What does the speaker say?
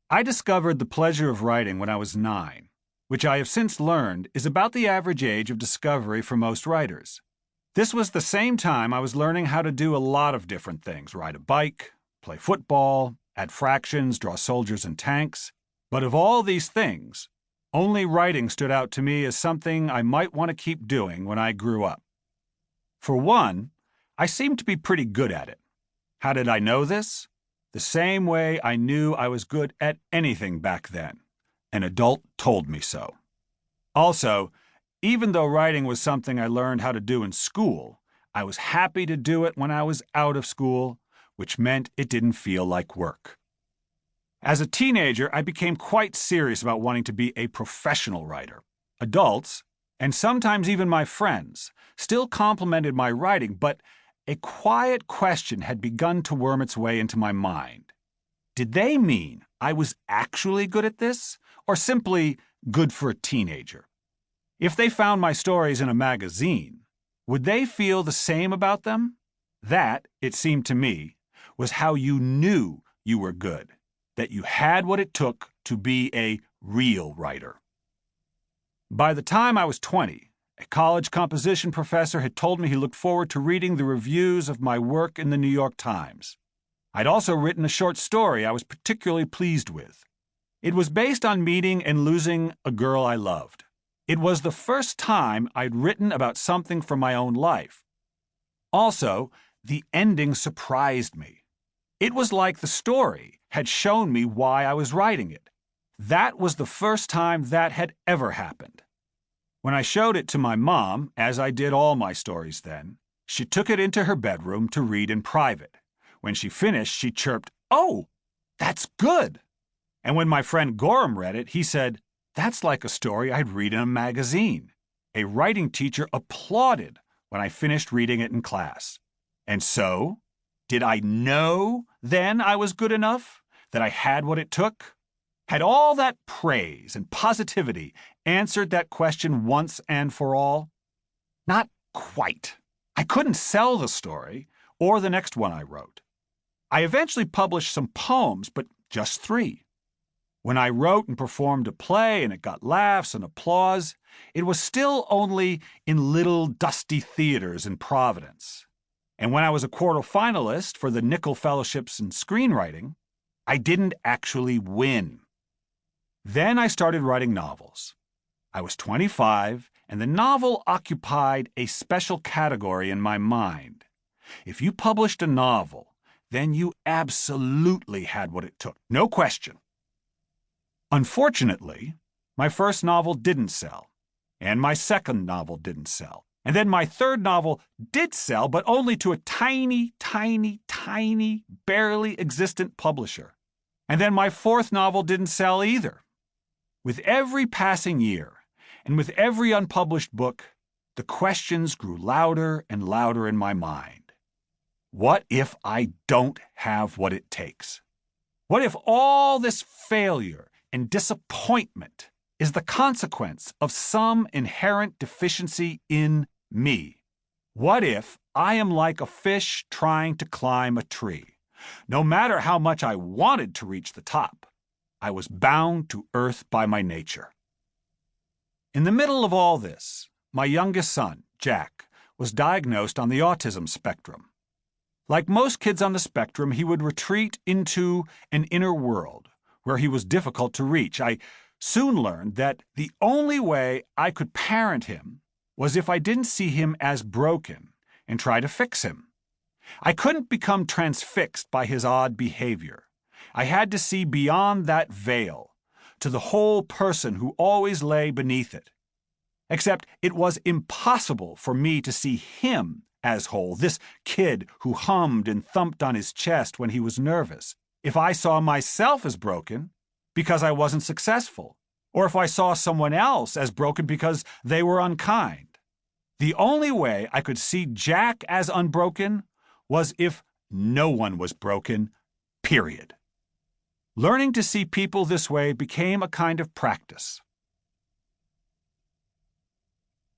I discovered the pleasure of writing when I was 9, which I have since learned is about the average age of discovery for most writers. This was the same time I was learning how to do a lot of different things: ride a bike, play football, add fractions, draw soldiers and tanks. But of all these things, only writing stood out to me as something I might want to keep doing when I grew up. For one, I seemed to be pretty good at it. How did I know this? The same way I knew I was good at anything back then. An adult told me so. Also, even though writing was something I learned how to do in school, I was happy to do it when I was out of school, which meant it didn't feel like work. As a teenager, I became quite serious about wanting to be a professional writer. Adults, and sometimes even my friends, still complimented my writing, but a quiet question had begun to worm its way into my mind. Did they mean I was actually good at this, or simply good for a teenager? If they found my stories in a magazine, would they feel the same about them? That, it seemed to me, was how you knew you were good, that you had what it took to be a real writer. By the time I was 20, a college composition professor had told me he looked forward to reading the reviews of my work in the New York Times. I'd also written a short story I was particularly pleased with. It was based on meeting and losing a girl I loved. It was the first time I'd written about something from my own life. Also, the ending surprised me. It was like the story had shown me why I was writing it. That was the first time that had ever happened. When I showed it to my mom, as I did all my stories then, she took it into her bedroom to read in private. When she finished, she chirped, "Oh, that's good." And when my friend Gorham read it, he said, "That's like a story I'd read in a magazine." A writing teacher applauded when I finished reading it in class. And so, did I know then I was good enough? That I had what it took? Had all that praise and positivity answered that question once and for all? Not quite. I couldn't sell the story or the next one I wrote. I eventually published some poems, but just 3. When I wrote and performed a play and it got laughs and applause, it was still only in little dusty theaters in Providence. And when I was a quarter-finalist for the Nickel Fellowships in Screenwriting, I didn't actually win. Then I started writing novels. I was 25, and the novel occupied a special category in my mind. If you published a novel, then you absolutely had what it took, no question. Unfortunately, my first novel didn't sell, and my second novel didn't sell. And then my third novel did sell, but only to a tiny, barely existent publisher. And then my fourth novel didn't sell either. With every passing year, and with every unpublished book, the questions grew louder and louder in my mind. What if I don't have what it takes? What if all this failure and disappointment is the consequence of some inherent deficiency in me? What if I am like a fish trying to climb a tree? No matter how much I wanted to reach the top, I was bound to earth by my nature. In the middle of all this, my youngest son, Jack, was diagnosed on the autism spectrum. Like most kids on the spectrum, he would retreat into an inner world where he was difficult to reach. I soon learned that the only way I could parent him was if I didn't see him as broken and try to fix him. I couldn't become transfixed by his odd behavior. I had to see beyond that veil to the whole person who always lay beneath it. Except it was impossible for me to see him as whole, this kid who hummed and thumped on his chest when he was nervous, if I saw myself as broken because I wasn't successful, or if I saw someone else as broken because they were unkind. The only way I could see Jack as unbroken was if no one was broken, period. Learning to see people this way became a kind of practice.